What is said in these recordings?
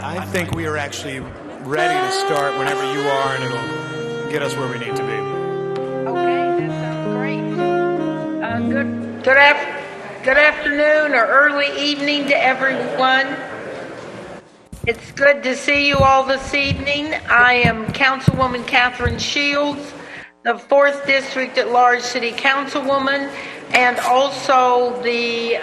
I think we are actually ready to start whenever you are, and it'll get us where we need to be. Okay, that sounds great. Good afternoon or early evening to everyone. It's good to see you all this evening. I am Councilwoman Catherine Shields, the 4th District at Large City Councilwoman, and also the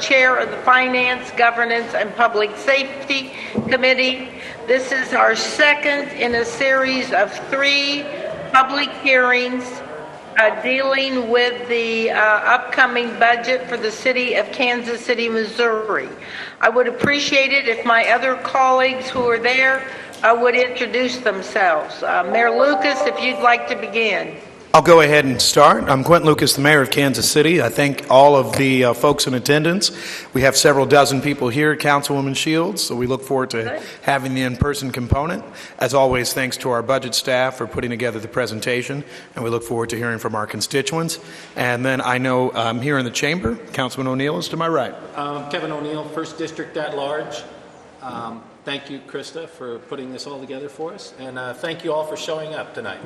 Chair of the Finance, Governance, and Public Safety Committee. This is our second in a series of 3 public hearings dealing with the upcoming budget for the city of Kansas City, Missouri. I would appreciate it if my other colleagues who are there would introduce themselves. Mayor Lucas, if you'd like to begin. I'll go ahead and start. I'm Quentin Lucas, the mayor of Kansas City. I thank all of the folks in attendance. We have several dozen people here, Councilwoman Shields, so we look forward to having the in-person component. As always, thanks to our budget staff for putting together the presentation, and we look forward to hearing from our constituents. And then I know here in the chamber, Councilman O'Neill is to my right. Kevin O'Neill, 1st District at Large. Thank you, Krista, for putting this all together for us, and thank you all for showing up tonight.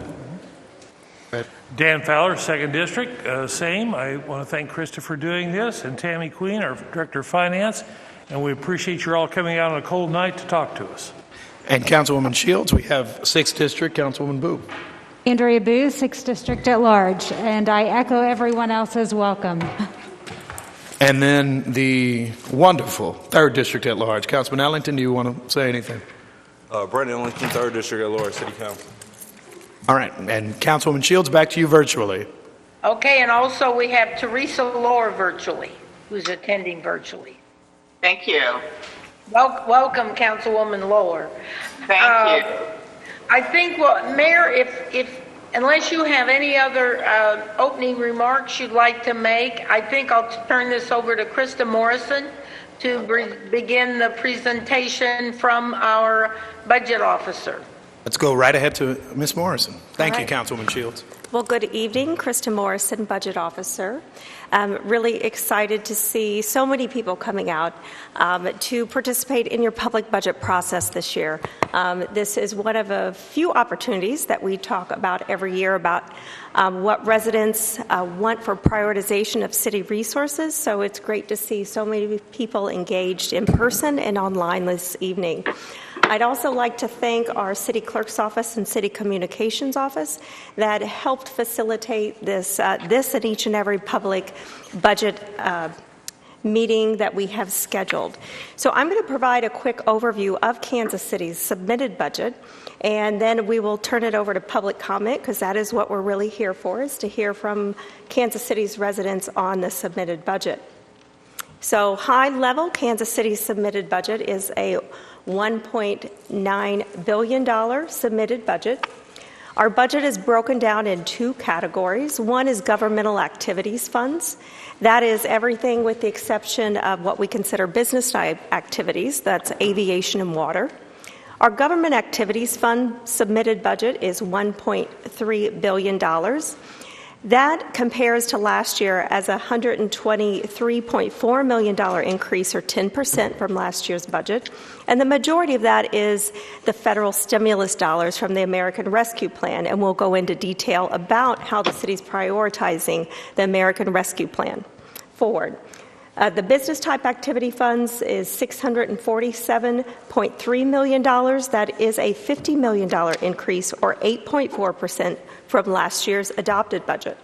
Dan Fowler, 2nd District, same. I want to thank Krista for doing this, and Tammy Queen, our Director of Finance, and we appreciate you all coming out on a cold night to talk to us. And Councilwoman Shields, we have 6th District, Councilwoman Boo. Andrea Boo, 6th District at Large, and I echo everyone else's welcome. And then the wonderful 3rd District at Large. Councilman Ellington, do you want to say anything? Brandon Ellington, 3rd District at Large, City Council. All right, and Councilwoman Shields, back to you virtually. Okay, and also we have Teresa Lohr virtually, who's attending virtually. Thank you. Welcome, Councilwoman Lohr. Thank you. I think, well, Mayor, if unless you have any other opening remarks you'd like to make, I think I'll turn this over to Krista Morrison to begin the presentation from our budget officer. Let's go right ahead to Ms. Morrison. Thank you, Councilwoman Shields. Well, good evening. Krista Morrison, Budget Officer. Really excited to see so many people coming out to participate in your public budget process this year. This is one of a few opportunities that we talk about every year about what residents want for prioritization of city resources. So it's great to see so many people engaged in person and online this evening. I'd also like to thank our City Clerk's Office and City Communications Office that helped facilitate this and each and every public budget meeting that we have scheduled. So I'm going to provide a quick overview of Kansas City's submitted budget, and then we will turn it over to public comment, because that is what we're really here for, is to hear from Kansas City's residents on the submitted budget. So high level, Kansas City's submitted budget is a $1.9 billion submitted budget. Our budget is broken down in 2 categories. One is governmental activities funds. That is everything with the exception of what we consider business type activities. That's aviation and water. Our government activities fund submitted budget is $1.3 billion. That compares to last year as a $123.4 million increase, or 10% from last year's budget. And the majority of that is the federal stimulus dollars from the American Rescue Plan. And we'll go into detail about how the city's prioritizing the American Rescue Plan forward. The business type activity funds is $647.3 million. That is a $50 million increase, or 8.4% from last year's adopted budget.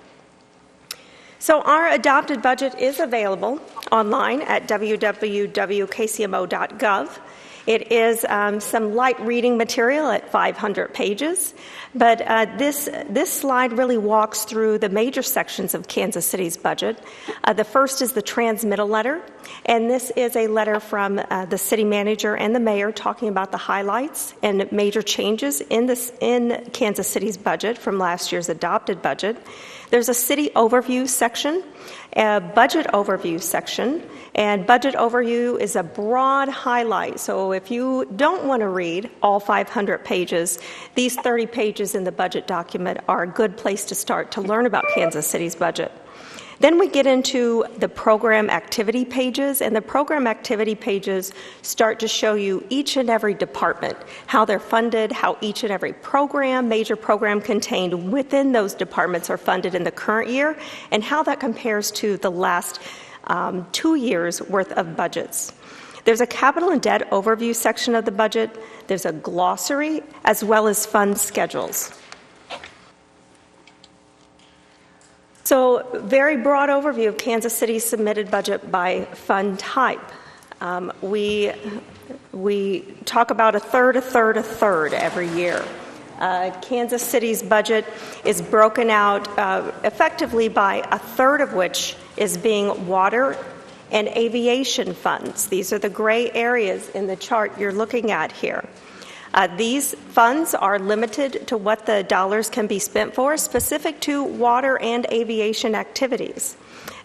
So our adopted budget is available online at www.kcmo.gov. It is some light reading material at 500 pages, but this slide really walks through the major sections of Kansas City's budget. The first is the Transmittal Letter, and this is a letter from the city manager and the mayor talking about the highlights and major changes in Kansas City's budget from last year's adopted budget. There's a city overview section, a budget overview section, and budget overview is a broad highlight. So if you don't want to read all 500 pages, these 30 pages in the budget document are a good place to start to learn about Kansas City's budget. Then we get into the program activity pages, and the program activity pages start to show you each and every department, how they're funded, how each and every program, major program contained within those departments are funded in the current year, and how that compares to the last 2 years' worth of budgets. There's a capital and debt overview section of the budget. There's a glossary, as well as fund schedules. So, very broad overview of Kansas City's submitted budget by fund type. We talk about a third every year. Kansas City's budget is broken out effectively by a third of which is being water and aviation funds. These are the gray areas in the chart you're looking at here. These funds are limited to what the dollars can be spent for, specific to water and aviation activities.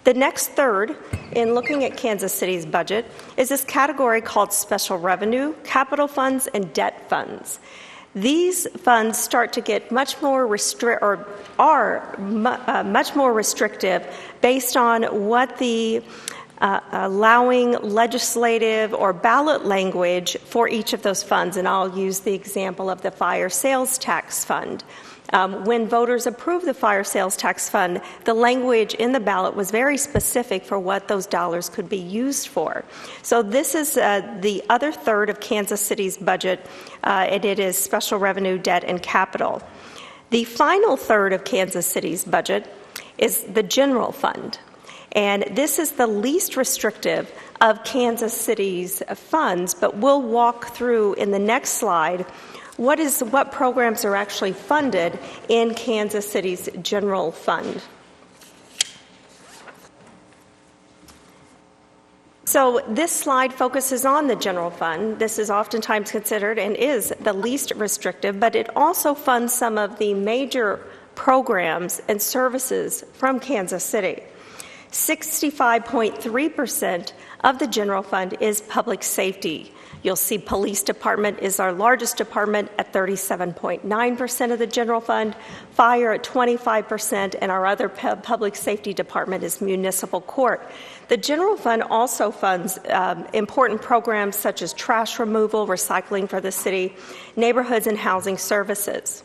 The next third, in looking at Kansas City's budget, is this category called special revenue, capital funds, and debt funds. These funds start to get much more restrictive based on what the allowing legislative or ballot language for each of those funds. And I'll use the example of the fire sales tax fund. When voters approved the fire sales tax fund, the language in the ballot was very specific for what those dollars could be used for. So this is the other third of Kansas City's budget, and it is special revenue, debt, and capital. The final third of Kansas City's budget is the general fund. And this is the least restrictive of Kansas City's funds, but we'll walk through in the next slide what programs are actually funded in Kansas City's general fund. So this slide focuses on the general fund. This is oftentimes considered and is the least restrictive, but it also funds some of the major programs and services from Kansas City. 65.3% of the general fund is public safety. You'll see police department is our largest department at 37.9% of the general fund, fire at 25%, and our other public safety department is municipal court. The general fund also funds important programs such as trash removal, recycling for the city, neighborhoods, and housing services.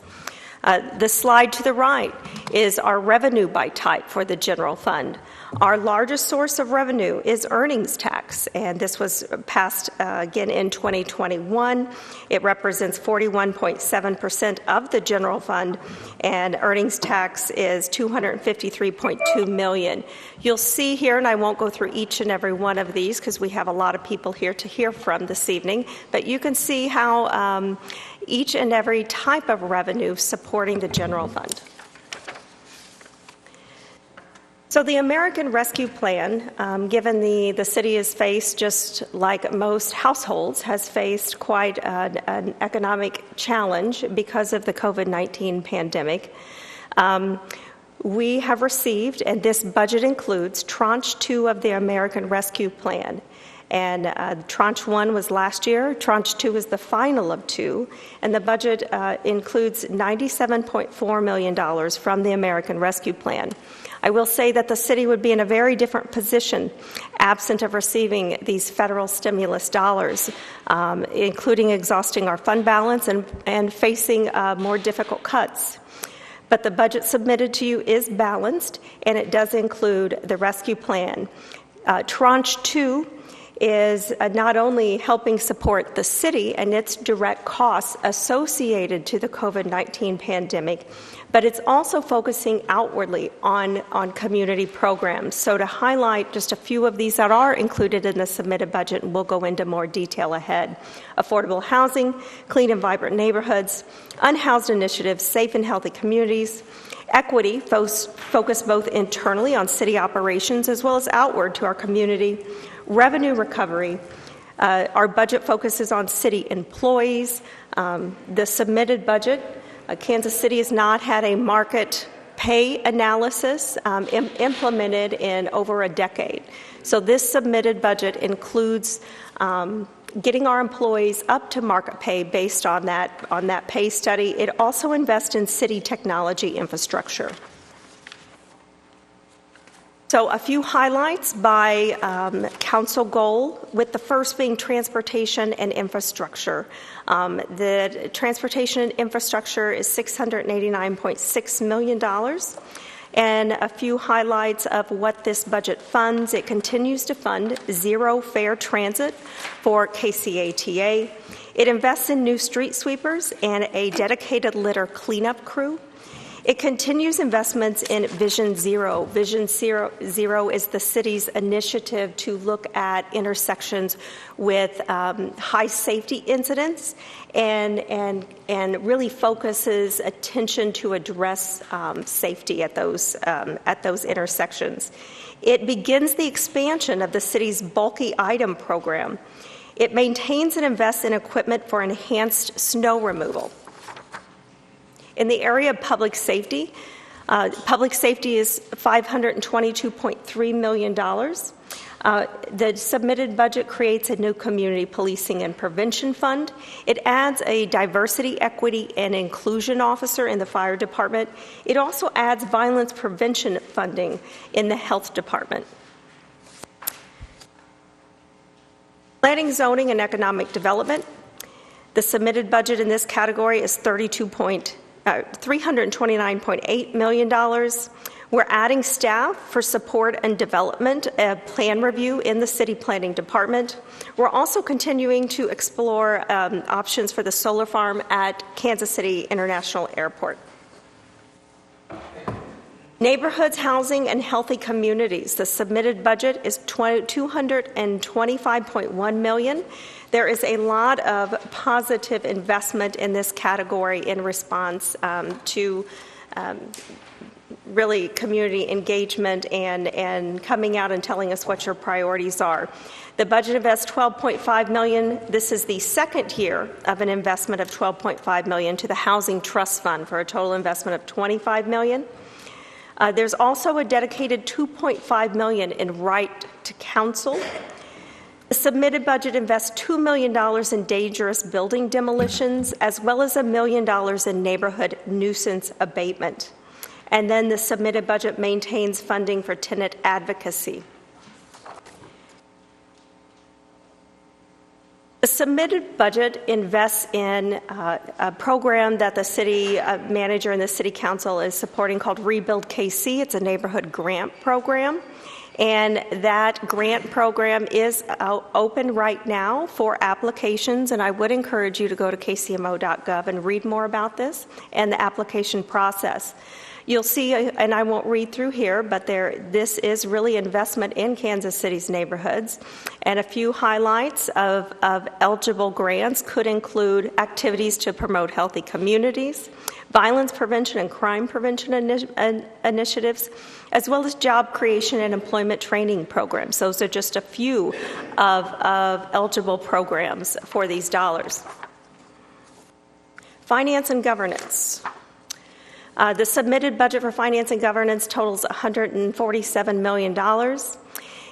The slide to the right is our revenue by type for the general fund. Our largest source of revenue is earnings tax, and this was passed again in 2021. It represents 41.7% of the general fund, and earnings tax is $253.2 million. You'll see here, and I won't go through each and every one of these because we have a lot of people here to hear from this evening, but you can see how each and every type of revenue supporting the general fund. So the American Rescue Plan, given the city has faced, just like most households, has faced quite an economic challenge because of the COVID-19 pandemic. We have received, and this budget includes, Tranche 2 of the American Rescue Plan. And Tranche 1 was last year, Tranche 2 is the final of 2, and the budget includes $97.4 million from the American Rescue Plan. I will say that the city would be in a very different position absent of receiving these federal stimulus dollars, including exhausting our fund balance and facing more difficult cuts. But the budget submitted to you is balanced, and it does include the rescue plan. Tranche 2 is not only helping support the city and its direct costs associated to the COVID-19 pandemic, but it's also focusing outwardly on community programs. So to highlight just a few of these that are included in the submitted budget, and we'll go into more detail ahead. Affordable housing, clean and vibrant neighborhoods, unhoused initiatives, safe and healthy communities, equity, focused both internally on city operations as well as outward to our community, revenue recovery. Our budget focuses on city employees. The submitted budget, Kansas City has not had a market pay analysis implemented in over a decade. So this submitted budget includes getting our employees up to market pay based on that pay study. It also invests in city technology infrastructure. So a few highlights by council goal, with the first being transportation and infrastructure. The transportation and infrastructure is $689.6 million. And a few highlights of what this budget funds. It continues to fund zero fare transit for KCATA. It invests in new street sweepers and a dedicated litter cleanup crew. It continues investments in Vision Zero. Vision Zero is the city's initiative to look at intersections with high safety incidents and really focuses attention to address safety at those intersections. It begins the expansion of the city's bulky item program. It maintains and invests in equipment for enhanced snow removal. In the area of public safety is $522.3 million. The submitted budget creates a new community policing and prevention fund. It adds a diversity, equity, and inclusion officer in the fire department. It also adds violence prevention funding in the health department. Planning, zoning, and economic development. The submitted budget in this category is $329.8 million. We're adding staff for support and development, plan review in the city planning department. We're also continuing to explore options for the solar farm at Kansas City International Airport. Neighborhoods, housing, and healthy communities. The submitted budget is $225.1 million. There is a lot of positive investment in this category in response to really community engagement and coming out and telling us what your priorities are. The budget invests $12.5 million. This is the second year of an investment of $12.5 million to the Housing Trust Fund for a total investment of $25 million. There's also a dedicated $2.5 million in right to counsel. The submitted budget invests $2 million in dangerous building demolitions, as well as $1 million in neighborhood nuisance abatement. And then the submitted budget maintains funding for tenant advocacy. The submitted budget invests in a program that the city manager and the city council is supporting called Rebuild KC. It's a neighborhood grant program. And that grant program is open right now for applications, and I would encourage you to go to kcmo.gov and read more about this and the application process. You'll see, and I won't read through here, but this is really investment in Kansas City's neighborhoods. And a few highlights of eligible grants could include activities to promote healthy communities, violence prevention and crime prevention initiatives, as well as job creation and employment training programs. Those are just a few of eligible programs for these dollars. Finance and governance. The submitted budget for finance and governance totals $147 million.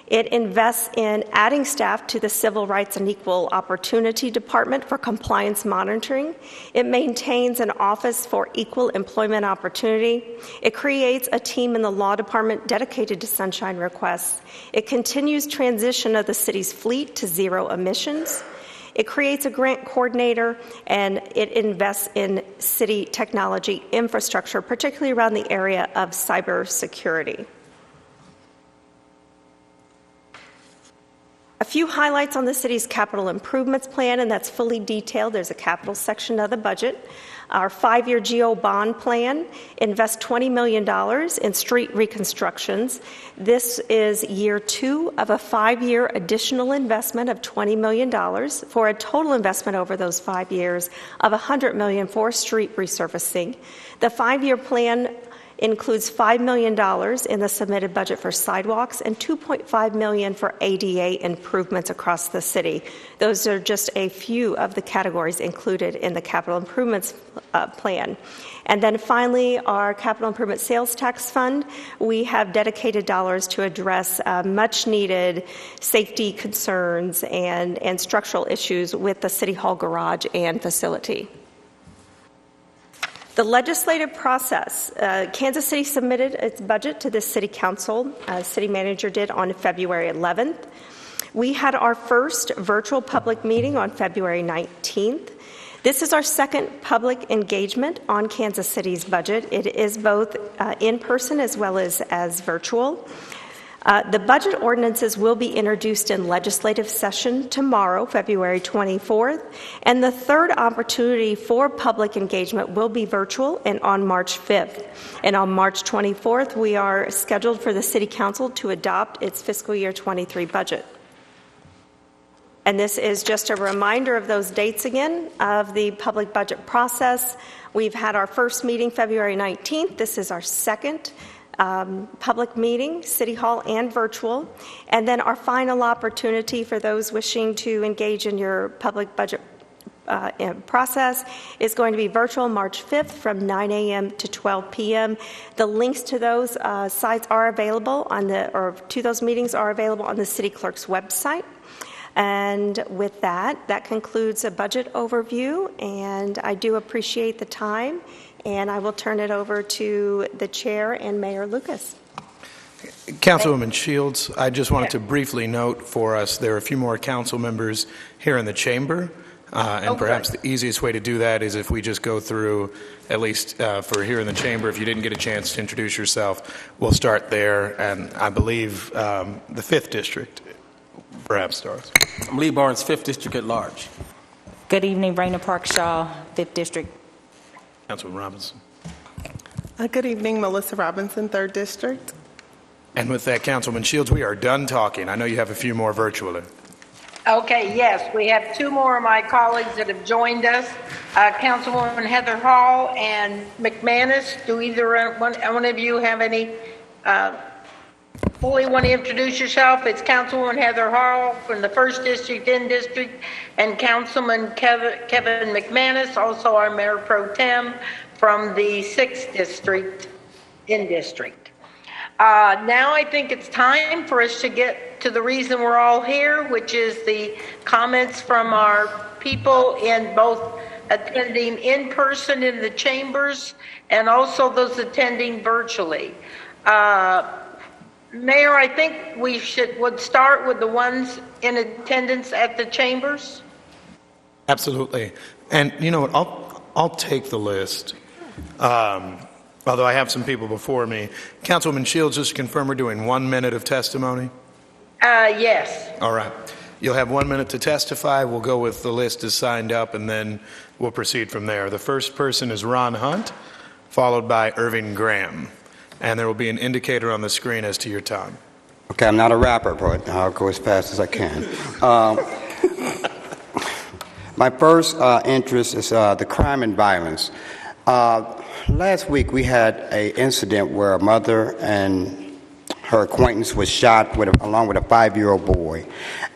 It invests in adding staff to the Civil Rights and Equal Opportunity Department for compliance monitoring. It maintains an office for equal employment opportunity. It creates a team in the law department dedicated to sunshine requests. It continues transition of the city's fleet to zero emissions. It creates a grant coordinator, and it invests in city technology infrastructure, particularly around the area of cybersecurity. A few highlights on the city's capital improvements plan, and that's fully detailed. There's a capital section of the budget. Our 5-year GO bond plan invests $20 million in street reconstructions. This is year 2 of a 5-year additional investment of $20 million for a total investment over those 5 years of $100 million for street resurfacing. The 5-year plan includes $5 million in the submitted budget for sidewalks and $2.5 million for ADA improvements across the city. Those are just a few of the categories included in the capital improvements plan. And then finally, our capital improvement sales tax fund, we have dedicated dollars to address much needed safety concerns and structural issues with the City Hall garage and facility. The legislative process. Kansas City submitted its budget to the City Council. City Manager did on February 11th. We had our first virtual public meeting on February 19th. This is our second public engagement on Kansas City's budget. It is both in person as well as virtual. The budget ordinances will be introduced in legislative session tomorrow, February 24th, and the third opportunity for public engagement will be virtual and on March 5th. And on March 24th, we are scheduled for the City Council to adopt its fiscal year 23 budget. And this is just a reminder of those dates again of the public budget process. We've had our first meeting February 19th. This is our second public meeting, City Hall and virtual. And then our final opportunity for those wishing to engage in your public budget process is going to be virtual March 5th from 9 a.m. to 12 p.m. The links to those sites are available to those meetings are available on the City Clerk's website. And with that concludes a budget overview, and I do appreciate the time. And I will turn it over to the chair and Mayor Lucas. Councilwoman Shields, I just wanted to briefly note for us, there are a few more council members here in the chamber, and perhaps the easiest way to do that is if we just go through, at least for here in the chamber, if you didn't get a chance to introduce yourself, we'll start there, and I believe the 5th District perhaps starts. I'm Lee Barnes, 5th District at large. Good evening, Raina Park Shaw, 5th District. Councilwoman Robinson. Good evening, Melissa Robinson, 3rd District. And with that, Councilman Shields, we are done talking. I know you have a few more virtually. Okay, yes, we have two more of my colleagues that have joined us, Councilwoman Heather Hall and McManus. Do either one of you have any fully want to introduce yourself? It's Councilwoman Heather Hall from the 1st District in District, and Councilman Kevin McManus, also our Mayor Pro Tem from the 6th District in District. Now I think it's time for us to get to the reason we're all here, which is the comments from our people in both attending in person in the chambers and also those attending virtually. Mayor, I think we would start with the ones in attendance at the chambers. Absolutely. And you know what, I'll take the list. Although I have some people before me. Councilwoman Shields, just to confirm, we're doing 1 minute of testimony? Yes. All right. You'll have 1 minute to testify. We'll go with the list as signed up, and then we'll proceed from there. The first person is Ron Hunt, followed by Irving Graham. And there will be an indicator on the screen as to your time. Okay, I'm not a rapper, but I'll go as fast as I can. My first interest is the crime and violence. Last week we had an incident where a mother and her acquaintance was shot along with a 5-year-old boy.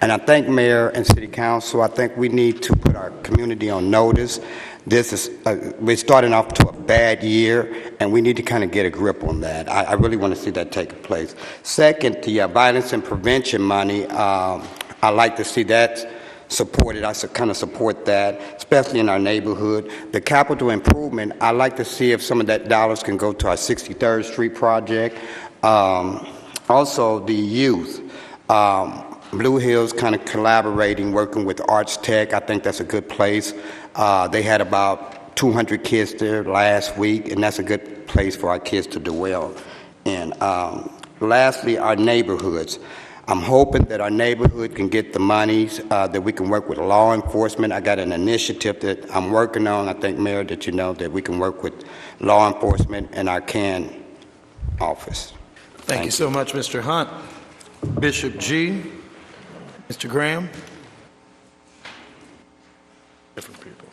And I think Mayor and City Council, I think we need to put our community on notice. This is, we're starting off to a bad year, and we need to kind of get a grip on that. I really want to see that take place. Second, the violence and prevention money, I like to see that supported. I kind of support that, especially in our neighborhood. The capital improvement, I like to see if some of that dollars can go to our 63rd Street project. Also, the youth. Blue Hills kind of collaborating, working with Arts Tech. I think that's a good place. They had about 200 kids there last week, and that's a good place for our kids to dwell in. Lastly, our neighborhoods. I'm hoping that our neighborhood can get the monies that we can work with law enforcement. I got an initiative that I'm working on. I think, Mayor, that you know that we can work with law enforcement in our CAN office. Thank you so much, Mr. Hunt. Bishop G. Mr. Graham. Different people.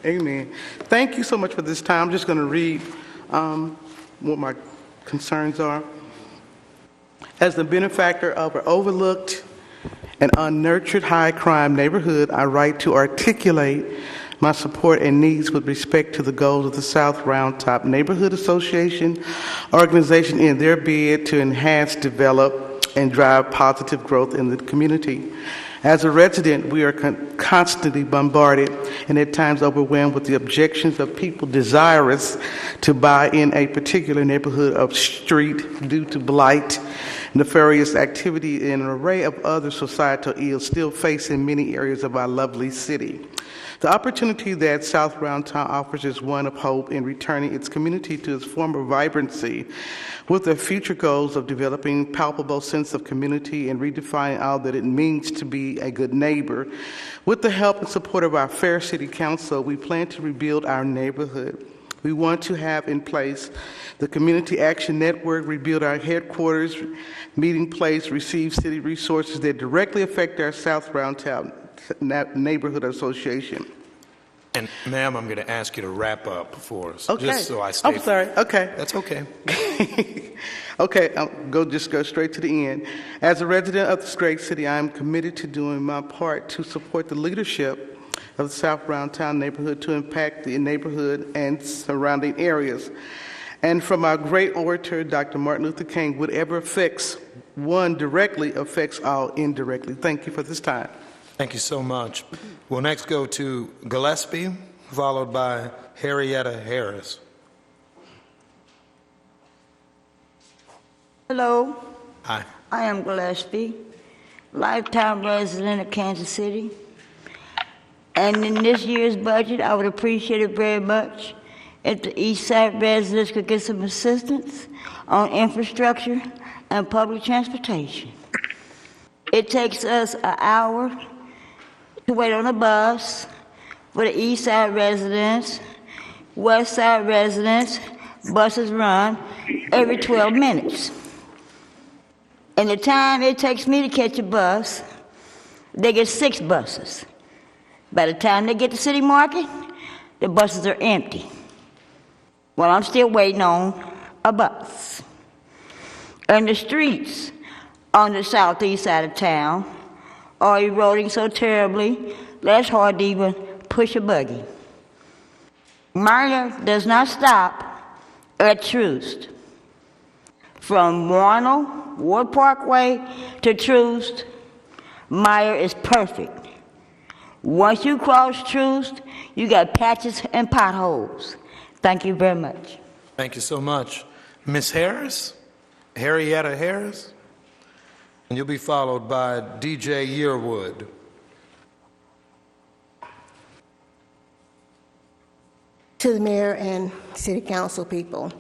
Amen. Thank you so much for this time. I'm just going to read what my concerns are. As the benefactor of an overlooked and unnurtured high crime neighborhood, I write to articulate my support and needs with respect to the goals of the South Round Top Neighborhood Association organization in their bid to enhance, develop, and drive positive growth in the community. As a resident, we are constantly bombarded and at times overwhelmed with the objections of people desirous to buy in a particular neighborhood or street due to blight, nefarious activity, and an array of other societal ills still facing many areas of our lovely city. The opportunity that South Roundtown offers is one of hope in returning its community to its former vibrancy, with the future goals of developing palpable sense of community and redefining all that it means to be a good neighbor. With the help and support of our fair city council, we plan to rebuild our neighborhood. We want to have in place the Community Action Network, rebuild our headquarters, meeting place, receive city resources that directly affect our South Roundtown Neighborhood Association. And ma'am, I'm going to ask you to wrap up for us. Okay. Just so I stay. I'm sorry. Okay. That's okay. Okay, I'll just go straight to the end. As a resident of this great city, I am committed to doing my part to support the leadership of the South Roundtown neighborhood to impact the neighborhood and surrounding areas. And from our great orator, Dr. Martin Luther King, whatever affects one directly affects all indirectly. Thank you for this time. Thank you so much. We'll next go to Gillespie, followed by Henrietta Harris. Hello. Hi. I am Gillespie, lifetime resident of Kansas City. And in this year's budget, I would appreciate it very much if the East Side residents could get some assistance on infrastructure and public transportation. It takes us an hour to wait on a bus for the East Side residents. West Side residents, buses run every 12 minutes. And the time it takes me to catch a bus, they get 6 buses. By the time they get to City Market, the buses are empty. Well, I'm still waiting on a bus. And the streets on the southeast side of town are eroding so terribly that it's hard to even push a buggy. Meyer does not stop at Troost. From Warnell, Ward Parkway to Troost, Meyer is perfect. Once you cross Troost, you got patches and potholes. Thank you very much. Thank you so much. Ms. Harris, Henrietta Harris, and you'll be followed by DJ Yearwood. To the mayor and city council people,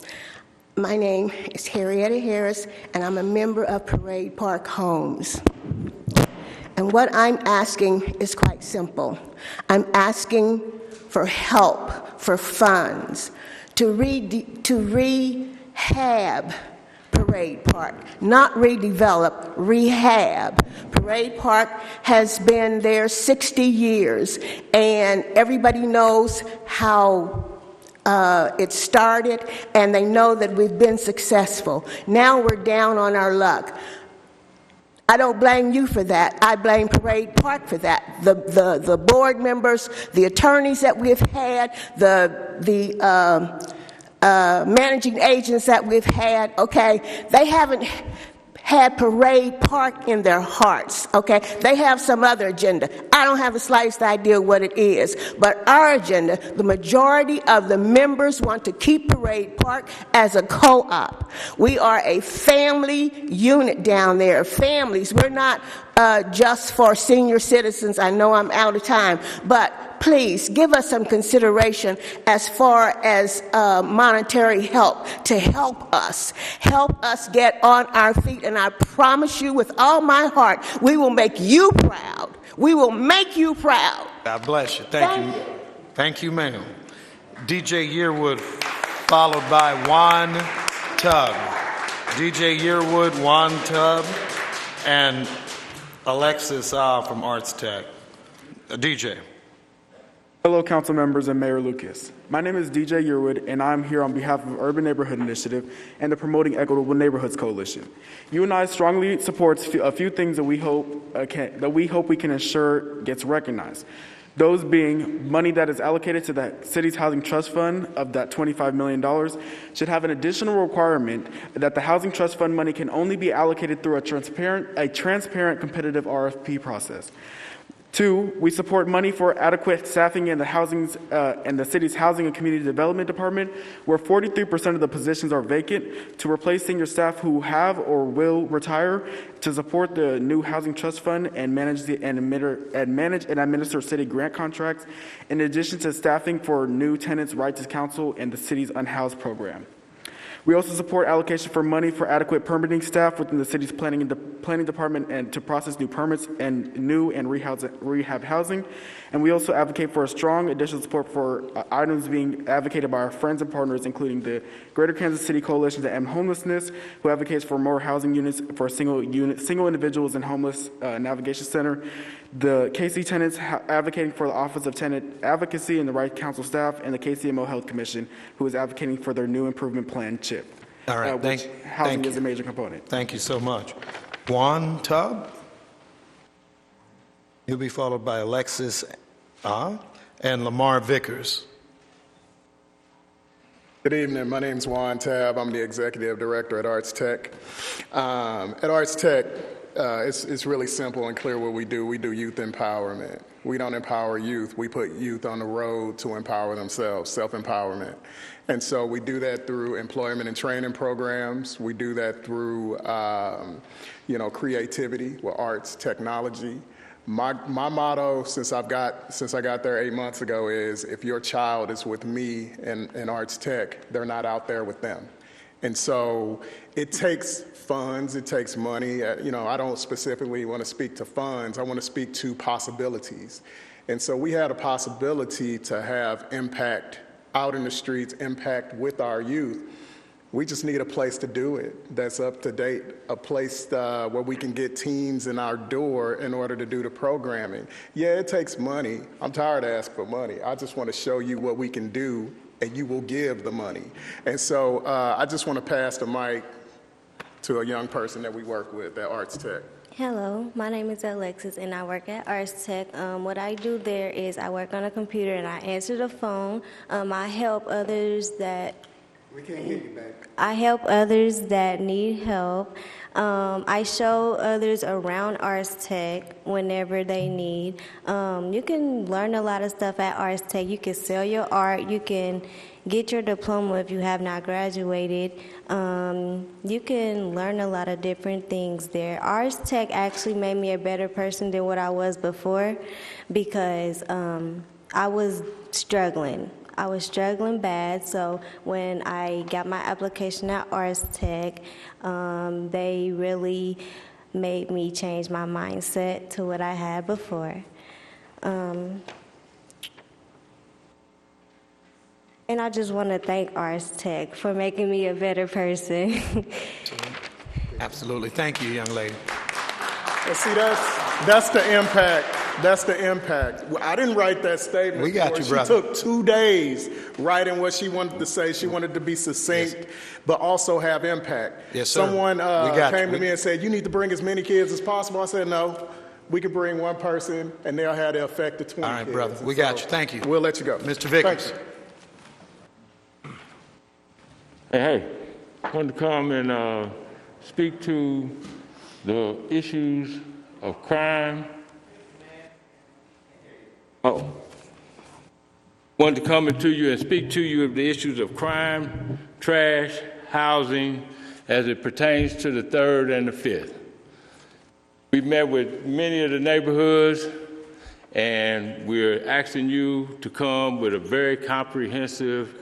my name is Henrietta Harris, and I'm a member of Parade Park Homes. And what I'm asking is quite simple. I'm asking for help, for funds, to rehab Parade Park, not redevelop, rehab. Parade Park has been there 60 years, and everybody knows how it started, and they know that we've been successful. Now we're down on our luck. I don't blame you for that. I blame Parade Park for that. The board members, the attorneys that we've had, the managing agents that we've had, okay, they haven't had Parade Park in their hearts, okay? They have some other agenda. I don't have the slightest idea what it is, but our agenda, the majority of the members want to keep Parade Park as a co-op. We are a family unit down there, families. We're not just for senior citizens. I know I'm out of time, but please give us some consideration as far as monetary help to help us get on our feet. And I promise you with all my heart, we will make you proud. We will make you proud. God bless you. Thank you. Thank you, ma'am. DJ Yearwood, followed by Juan Tubb. DJ Yearwood, Juan Tubb, and Alexis from Arts Tech. DJ. Hello, council members and Mayor Lucas. My name is DJ Yearwood, and I'm here on behalf of Urban Neighborhood Initiative and the Promoting Equitable Neighborhoods Coalition. UNI strongly supports a few things that we hope we can ensure gets recognized. Those being money that is allocated to the city's housing trust fund of that $25 million should have an additional requirement that the housing trust fund money can only be allocated through a transparent competitive RFP process. 2, we support money for adequate staffing in the city's Housing and Community Development Department, where 43% of the positions are vacant, to replace senior staff who have or will retire, to support the new Housing Trust Fund and manage and administer city grant contracts, in addition to staffing for new tenants' right to counsel and the city's unhoused program. We also support allocation for money for adequate permitting staff within the city's planning department and to process new permits and new and rehab housing. And we also advocate for a strong additional support for items being advocated by our friends and partners, including the Greater Kansas City Coalition to End Homelessness, who advocates for more housing units for single individuals in homeless navigation center. The KC tenants advocating for the Office of Tenant Advocacy and the Right Council staff, and the KCMO Health Commission, who is advocating for their new improvement plan, CHIP. All right, which housing is a major component. Thank you so much. Juan Tubb. He'll be followed by Alexis and Lamar Vickers. Good evening. My name is Juan Tabb. I'm the Executive Director at Arts Tech. At Arts Tech, it's really simple and clear what we do. We do youth empowerment. We don't empower youth. We put youth on the road to empower themselves, self-empowerment. And so we do that through employment and training programs. We do that through, creativity with arts, technology. My motto since I got there 8 months ago is, if your child is with me in Arts Tech, they're not out there with them. And so it takes funds, it takes money. I don't specifically want to speak to funds. I want to speak to possibilities. And so we had a possibility to have impact out in the streets, impact with our youth. We just need a place to do it that's up to date, a place where we can get teams in our door in order to do the programming. Yeah, it takes money. I'm tired of asking for money. I just want to show you what we can do, and you will give the money. And so I just want to pass the mic to a young person that we work with at Arts Tech. Hello, my name is Alexis, and I work at Arts Tech. What I do there is I work on a computer, and I answer the phone. I help others that... We can't hear you, babe. I help others that need help. I show others around Arts Tech whenever they need. You can learn a lot of stuff at Arts Tech. You can sell your art. You can get your diploma if you have not graduated. You can learn a lot of different things there. Arts Tech actually made me a better person than what I was before, because I was struggling. I was struggling bad, so when I got my application at Arts Tech, they really made me change my mindset to what I had before. And I just want to thank Arts Tech for making me a better person. Absolutely. Thank you, young lady. And see, that's the impact. That's the impact. I didn't write that statement. We got you, brother. She took 2 days writing what she wanted to say. She wanted to be succinct, yes, but also have impact. Yes, sir. Someone came to me and said, you need to bring as many kids as possible. I said, no, we can bring one person, and they'll have the effect of 20 kids. All right, brother. We got you. Thank you. We'll let you go. Mr. Vickers. Hey, I wanted to come and speak to the issues of crime. Wanted to come to you and speak to you of the issues of crime, trash, housing, as it pertains to the 3rd and the 5th. We've met with many of the neighborhoods, and we're asking you to come with a very comprehensive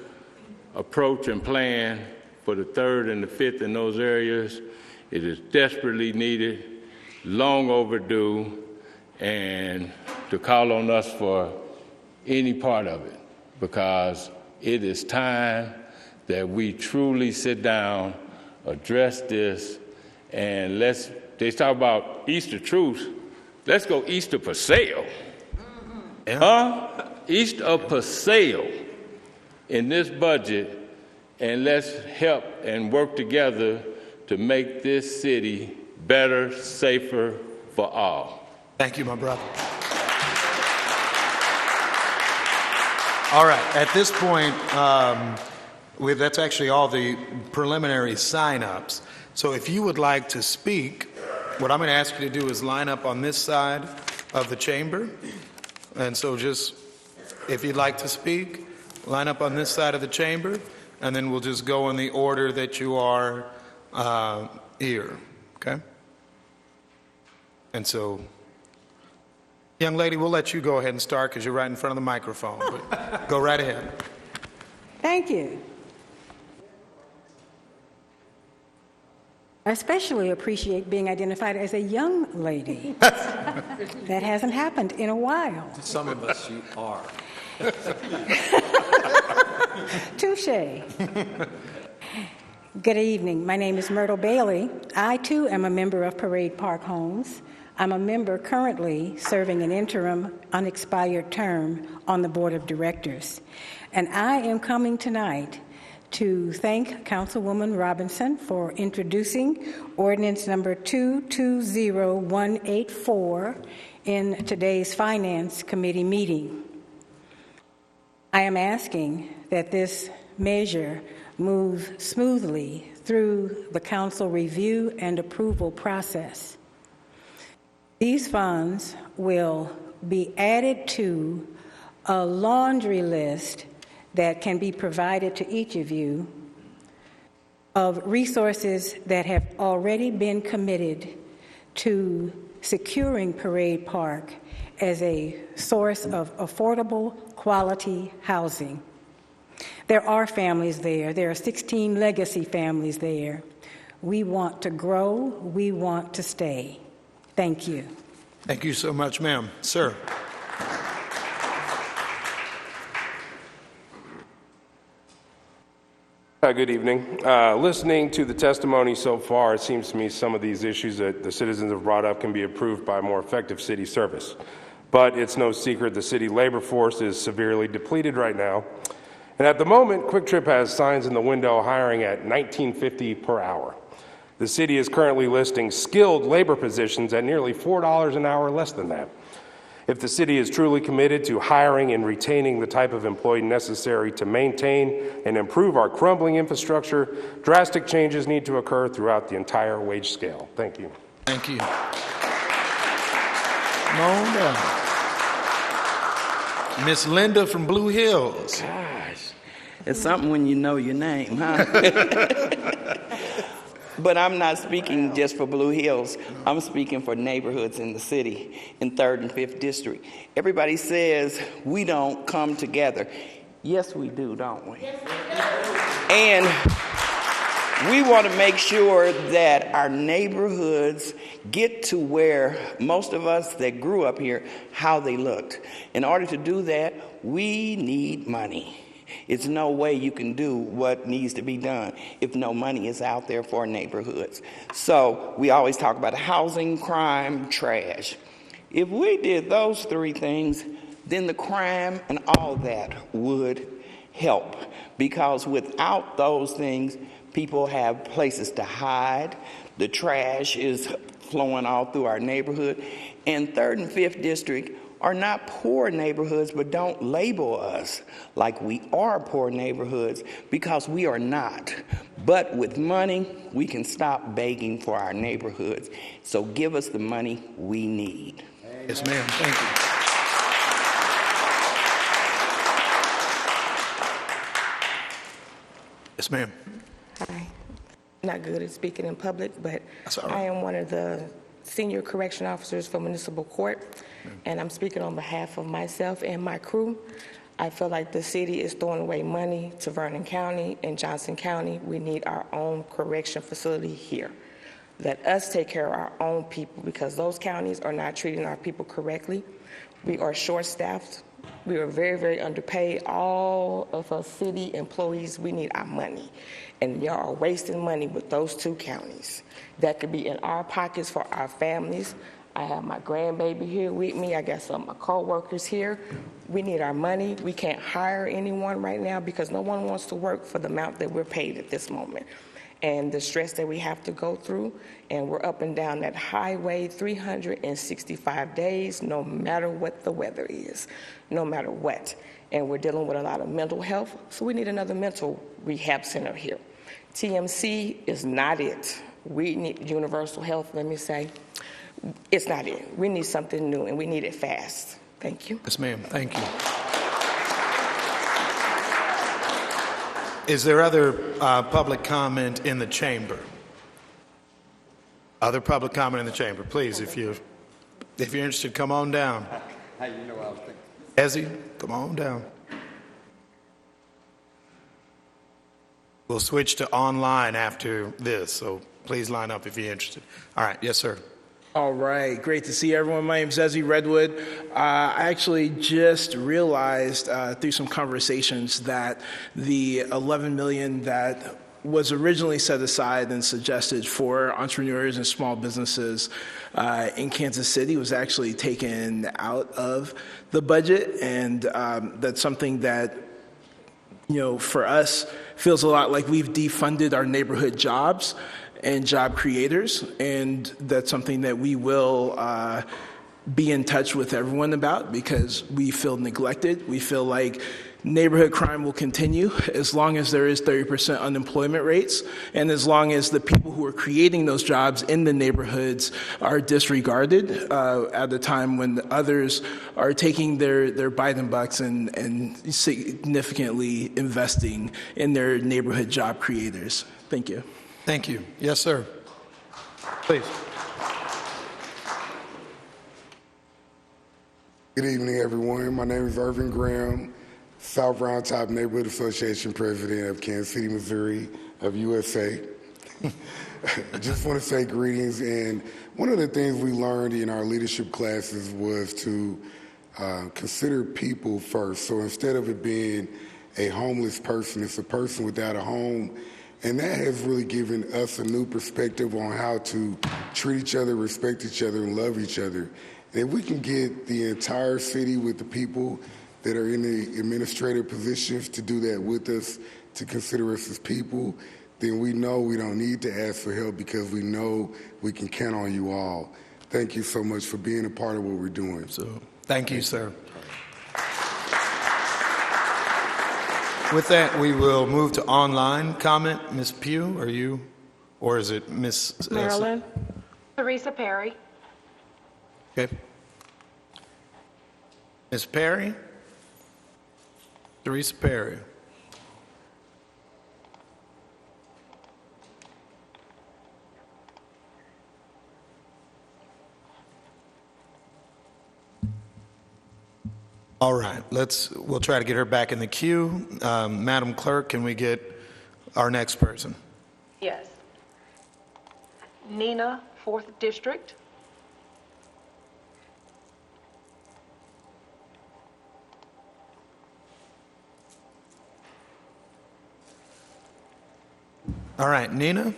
approach and plan for the 3rd and the 5th in those areas. It is desperately needed, long overdue, and to call on us for any part of it, because it is time that we truly sit down, address this, and they talk about Easter truce. Let's go Easter for sale. Easter for sale in this budget, and let's help and work together to make this city better, safer for all. Thank you, my brother. All right, at this point, that's actually all the preliminary sign-ups. So if you would like to speak, what I'm going to ask you to do is line up on this side of the chamber. And so just, if you'd like to speak, line up on this side of the chamber, and then we'll just go in the order that you are here, okay? And so, young lady, we'll let you go ahead and start because you're right in front of the microphone. But go right ahead. Thank you. I especially appreciate being identified as a young lady. That hasn't happened in a while. Some of us, you are. Touche. Good evening. My name is Myrtle Bailey. I, too, am a member of Parade Park Homes. I'm a member currently serving an interim unexpired term on the Board of Directors. And I am coming tonight to thank Councilwoman Robinson for introducing ordinance number 220184 in today's Finance Committee meeting. I am asking that this measure move smoothly through the council review and approval process. These funds will be added to a laundry list that can be provided to each of you of resources that have already been committed to securing Parade Park as a source of affordable, quality housing. There are families there. There are 16 legacy families there. We want to grow. We want to stay. Thank you. Thank you so much, ma'am. Sir. Good evening. Listening to the testimony so far, it seems to me some of these issues that the citizens have brought up can be improved by more effective city service. But it's no secret the city labor force is severely depleted right now. And at the moment, Quick Trip has signs in the window hiring at $19.50 per hour. The city is currently listing skilled labor positions at nearly $4 an hour less than that. If the city is truly committed to hiring and retaining the type of employee necessary to maintain and improve our crumbling infrastructure, drastic changes need to occur throughout the entire wage scale. Thank you. Thank you. Come on down. Miss Linda from Blue Hills. Gosh, it's something when you know your name, huh? But I'm not speaking just for Blue Hills. I'm speaking for neighborhoods in the city, in 3rd and 5th District. Everybody says we don't come together. Yes, we do, don't we? And we want to make sure that our neighborhoods get to where most of us that grew up here, how they looked. In order to do that, we need money. It's no way you can do what needs to be done if no money is out there for neighborhoods. So we always talk about housing, crime, trash. If we did those 3 things, then the crime and all that would help. Because without those things, people have places to hide. The trash is flowing all through our neighborhood. And 3rd and 5th District are not poor neighborhoods, but don't label us like we are poor neighborhoods, because we are not. But with money, we can stop begging for our neighborhoods. So give us the money we need. Yes, ma'am. Thank you. Yes, ma'am. Hi. Not good at speaking in public, but That's all right. I am one of the senior correction officers for municipal court, and I'm speaking on behalf of myself and my crew. I feel like the city is throwing away money to Vernon County and Johnson County. We need our own correction facility here. Let us take care of our own people, because those counties are not treating our people correctly. We are short-staffed. We are very, very underpaid. All of us city employees, we need our money. And y'all are wasting money with those 2 counties. That could be in our pockets for our families. I have my grandbaby here with me. I got some of my co-workers here. We need our money. We can't hire anyone right now because no one wants to work for the amount that we're paid at this moment. and the stress that we have to go through. And we're up and down that highway 365 days, no matter what the weather is, no matter what. And we're dealing with a lot of mental health, so we need another mental rehab center here. TMC is not it. We need universal health, let me say. It's not it. We need something new, and we need it fast. Thank you. Yes, ma'am. Thank you. Is there other public comment in the chamber? Other public comment in the chamber? Please, if you're interested, come on down. Hey, you know what I was thinking. Ezzy, come on down. We'll switch to online after this, so please line up if you're interested. All right. Yes, sir. All right, great to see everyone. My name is Ezzy Redwood. I actually just realized through some conversations that the $11 million that was originally set aside and suggested for entrepreneurs and small businesses in Kansas City was actually taken out of the budget, and that's something that, you know, for us feels a lot like we've defunded our neighborhood jobs and job creators, and that's something that we will be in touch with everyone about because we feel neglected. We feel like neighborhood crime will continue as long as there is 30% unemployment rates, and as long as the people who are creating those jobs in the neighborhoods are disregarded at a time when others are taking their Biden bucks and significantly investing in their neighborhood job creators. Thank you. Thank you. Yes, sir. Please. Good evening, everyone. My name is Irvin Graham, South Round Top Neighborhood Association President of Kansas City, Missouri, of USA. I just want to say greetings. And one of the things we learned in our leadership classes was to consider people first. So instead of it being a homeless person, it's a person without a home. And that has really given us a new perspective on how to treat each other, respect each other, and love each other. And if we can get the entire city with the people that are in the administrative positions to do that with us, to consider us as people, then we know we don't need to ask for help because we know we can count on you all. Thank you so much for being a part of what we're doing. So, thank you, sir. With that, we will move to online comment. Ms. Pugh, are you, or is it Ms. Marilyn? Teresa Perry. Okay. Ms. Perry? Teresa Perry. All right, we'll try to get her back in the queue. Madam Clerk, can we get our next person? Yes. Nina, 4th District. All right, Nina?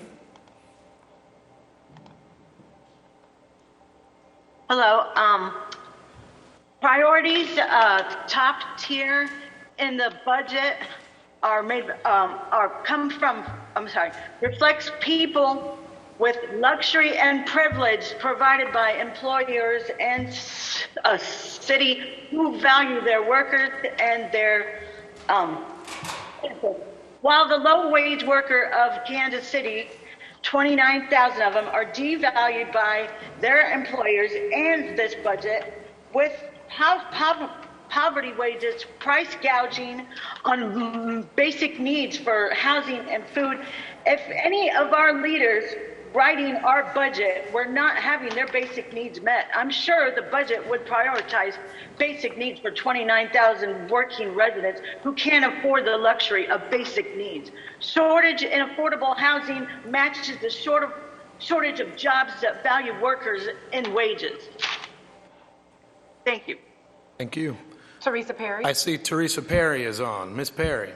Hello. Priorities, top tier in the budget reflects people with luxury and privilege provided by employers and a city who value their workers and their, while the low-wage worker of Kansas City, 29,000 of them are devalued by their employers and this budget with poverty wages, price gouging on basic needs for housing and food. If any of our leaders writing our budget were not having their basic needs met, I'm sure the budget would prioritize basic needs for 29,000 working residents who can't afford the luxury of basic needs. Shortage in affordable housing matches the shortage of jobs that value workers in wages. Thank you. Thank you. Teresa Perry. I see Teresa Perry is on. Ms. Perry.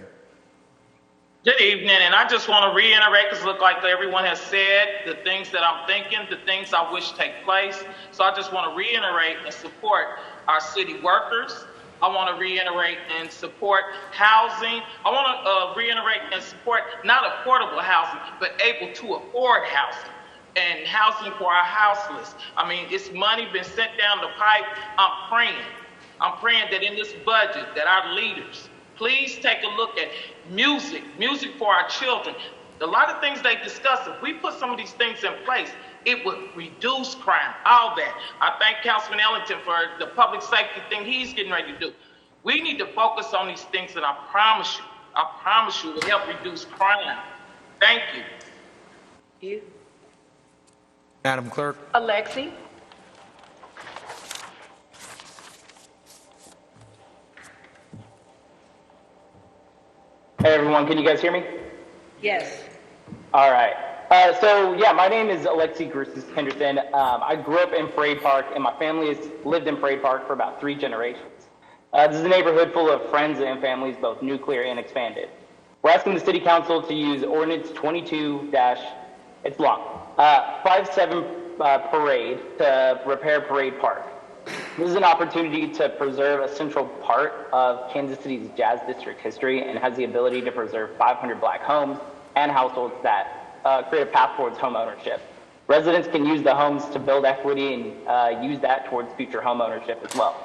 Good evening, and I just want to reiterate, because it looks like everyone has said the things that I'm thinking, the things I wish take place. So I just want to reiterate and support our city workers, I want to reiterate and support housing. I want to reiterate and support not affordable housing, but able to afford housing and housing for our houseless. I mean, it's money been sent down the pipe. I'm praying that in this budget that our leaders, please take a look at music for our children. A lot of things they discuss, if we put some of these things in place, it would reduce crime, all that. I thank Councilman Ellington for the public safety thing he's getting ready to do. We need to focus on these things, and I promise you, will help reduce crime. Thank you. Madam Clerk. Alexi? Hey everyone, can you guys hear me? Yes. All right. My name is Alexi Henderson. I grew up in Parade Park, and my family has lived in Parade Park for about 3 generations. This is a neighborhood full of friends and families, both nuclear and expanded. We're asking the City Council to use Ordinance 57 Parade to repair Parade Park. This is an opportunity to preserve a central part of Kansas City's Jazz District history and has the ability to preserve 500 Black homes and households that create a path towards home ownership. Residents can use the homes to build equity and use that towards future home ownership as well.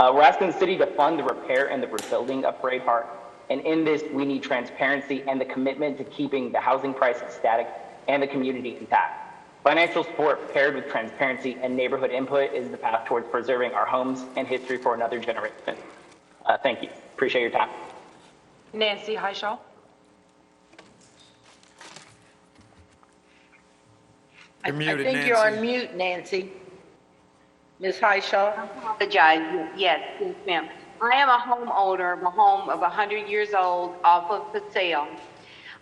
We're asking the city to fund the repair and the rebuilding of Parade Park, and in this we need transparency and the commitment to keeping the housing prices static and the community intact. Financial support paired with transparency and neighborhood input is the path towards preserving our homes and history for another generation. Thank you. Appreciate your time. Nancy Highshaw? You're muted, I think Nancy. you're on mute, Nancy. Ms. Highshaw? I apologize. Yes, ma'am. I am a homeowner of a home of 100 years old off of for sale.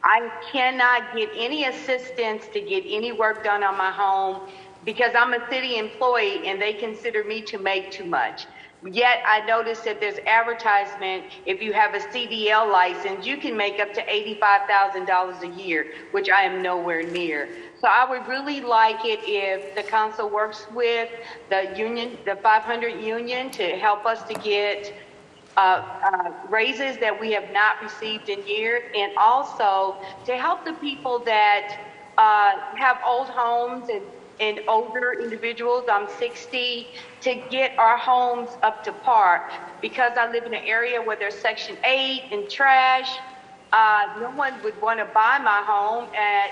I cannot get any assistance to get any work done on my home because I'm a city employee and they consider me to make too much. Yet I noticed that there's advertisement, if you have a CDL license, you can make up to $85,000 a year, which I am nowhere near. So I would really like it if the council works with the union, the 500 union, to help us to get raises that we have not received in years, and also to help the people that have old homes and older individuals. I'm 60, to get our homes up to par, because I live in an area where there's Section 8 and trash. No one would want to buy my home.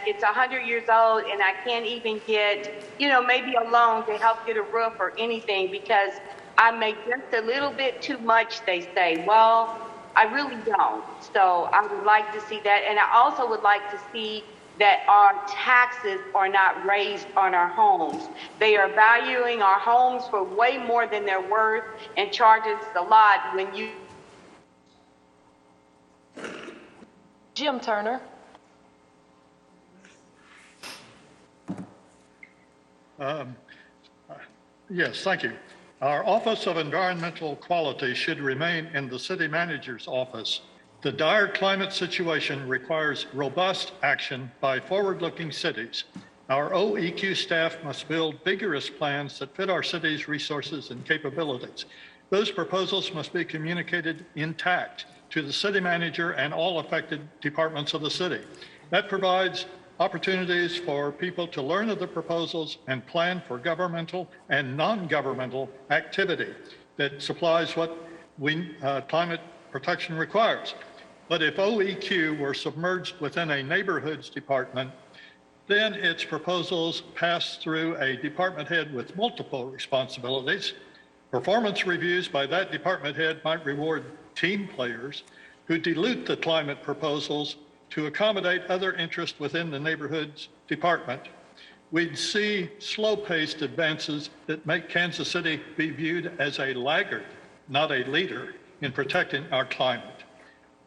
It's 100 years old, and I can't even get, maybe a loan to help get a roof or anything, because I make just a little bit too much, they say. Well, I really don't. So I would like to see that. And I also would like to see that our taxes are not raised on our homes. They are valuing our homes for way more than they're worth and charging us a lot when you... Jim Turner? Yes, thank you. Our Office of Environmental Quality should remain in the City Manager's office. The dire climate situation requires robust action by forward-looking cities. Our OEQ staff must build vigorous plans that fit our city's resources and capabilities. Those proposals must be communicated intact to the City Manager and all affected departments of the city. That provides opportunities for people to learn of the proposals and plan for governmental and non-governmental activity that supplies what climate protection requires. But if OEQ were submerged within a neighborhoods department, then its proposals pass through a department head with multiple responsibilities. Performance reviews by that department head might reward team players who dilute the climate proposals to accommodate other interests within the neighborhoods department. We'd see slow-paced advances that make Kansas City be viewed as a laggard, not a leader, in protecting our climate.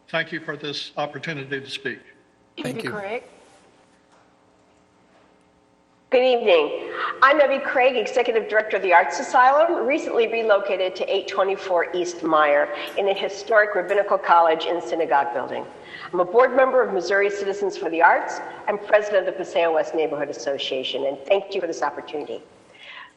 Thank you for this opportunity to speak. Thank you. Craig? Good evening. I'm Evie Craig, Executive Director of the Arts Asylum, recently relocated to 824 East Meyer in a historic rabbinical college in Synagogue Building. I'm a board member of Missouri Citizens for the Arts and president of the Passaic West Neighborhood Association, and thank you for this opportunity.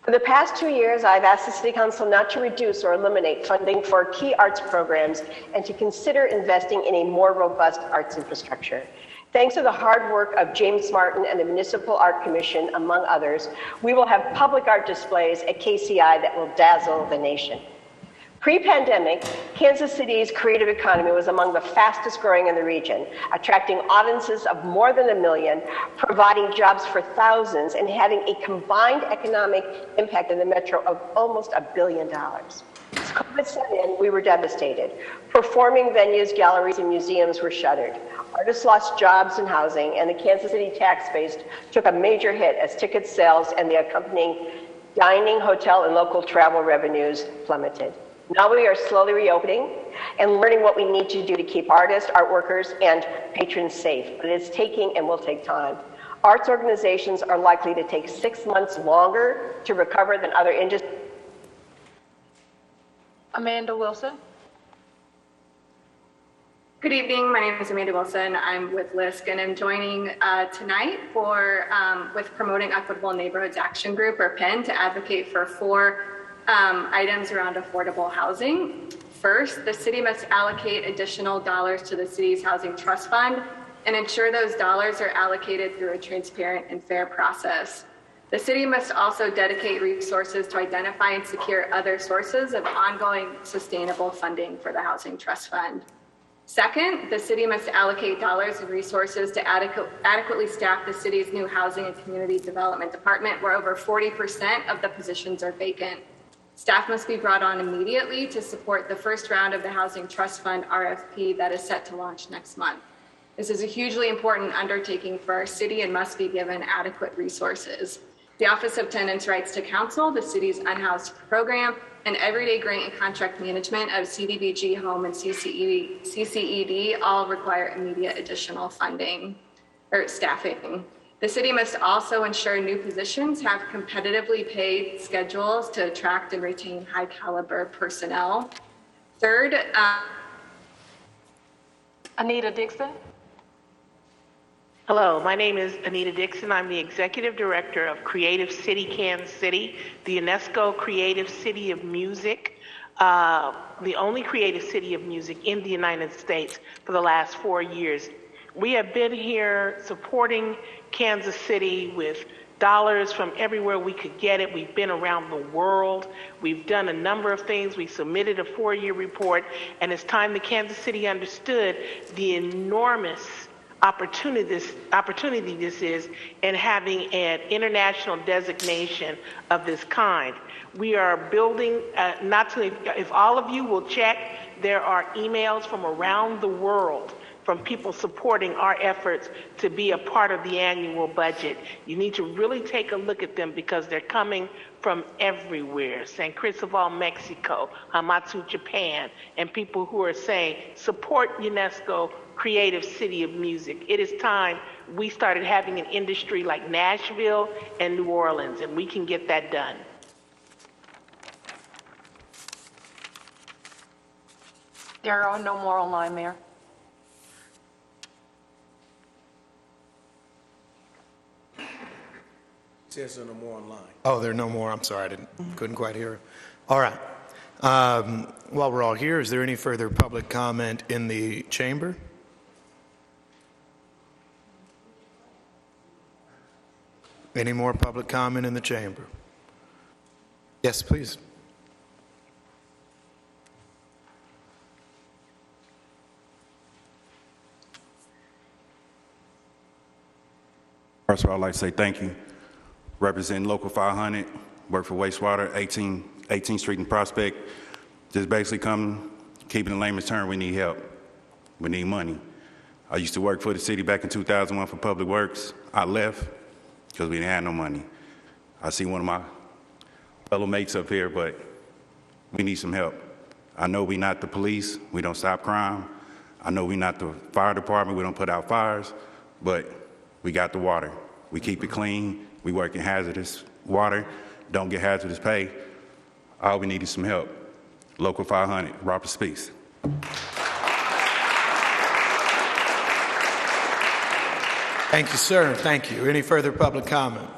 For the past 2 years, I've asked the City Council not to reduce or eliminate funding for key arts programs and to consider investing in a more robust arts infrastructure. Thanks to the hard work of James Martin and the Municipal Art Commission, among others, we will have public art displays at KCI that will dazzle the nation. Pre-pandemic, Kansas City's creative economy was among the fastest growing in the region, attracting audiences of more than 1 million, providing jobs for thousands, and having a combined economic impact in the metro of almost $1 billion. As COVID set in, we were devastated. Performing venues, galleries, and museums were shuttered. Artists lost jobs and housing, and the Kansas City tax base took a major hit as ticket sales and the accompanying dining, hotel, and local travel revenues plummeted. Now we are slowly reopening and learning what we need to do to keep artists, art workers, and patrons safe, but it's taking and will take time. Arts organizations are likely to take 6 months longer to recover than other industries. Amanda Wilson. Good evening. My name is Amanda Wilson. I'm with LISC, and I'm joining tonight with Promoting Equitable Neighborhoods Action Group, or PEN, to advocate for 4 items around affordable housing. First, the city must allocate additional dollars to the city's housing trust fund and ensure those dollars are allocated through a transparent and fair process. The city must also dedicate resources to identify and secure other sources of ongoing sustainable funding for the housing trust fund. Second, the city must allocate dollars and resources to adequately staff the city's new housing and community development department, where over 40% of the positions are vacant. Staff must be brought on immediately to support the first round of the Housing Trust Fund RFP that is set to launch next month. This is a hugely important undertaking for our city and must be given adequate resources. The Office of Tenants' Rights to Counsel, the city's unhoused program, and everyday grant and contract management of CDBG Home and CCED all require immediate additional funding or staffing. The city must also ensure new positions have competitively paid schedules to attract and retain high caliber personnel. Third, Anita Dixon. Hello, my name is Anita Dixon. I'm the Executive Director of Creative City Kansas City, the UNESCO Creative City of Music, the only creative city of music in the United States for the last 4 years. We have been here supporting Kansas City with dollars from everywhere we could get it. We've been around the world. We've done a number of things. We submitted a 4-year report, and it's time that Kansas City understood the enormous opportunity this is in having an international designation of this kind. We are building, if all of you will check, there are emails from around the world from people supporting our efforts to be a part of the annual budget. You need to really take a look at them because they're coming from everywhere. San Cristobal, Mexico, Hamamatsu, Japan, and people who are saying, support UNESCO Creative City of Music. It is time we started having an industry like Nashville and New Orleans, and we can get that done. There are no more online, Mayor. Says there are no more online. Oh, there are no more. I'm sorry, couldn't quite hear. All right. While we're all here, is there any further public comment in the chamber? Any more public comment in the chamber? Yes, please. First of all, I'd like to say thank you. Representing Local 500, work for wastewater, 18th Street and Prospect. Just basically come, keeping in layman's term, we need help. We need money. I used to work for the city back in 2001 for Public Works. I left because we didn't have no money. I see one of my fellow mates up here, but we need some help. I know we're not the police. We don't stop crime. I know we're not the fire department. We don't put out fires, but we got the water. We keep it clean. We work in hazardous water. Don't get hazardous pay. All we need is some help. Local 500, Robert speaks. Thank you, sir. Thank you. Any further public comment?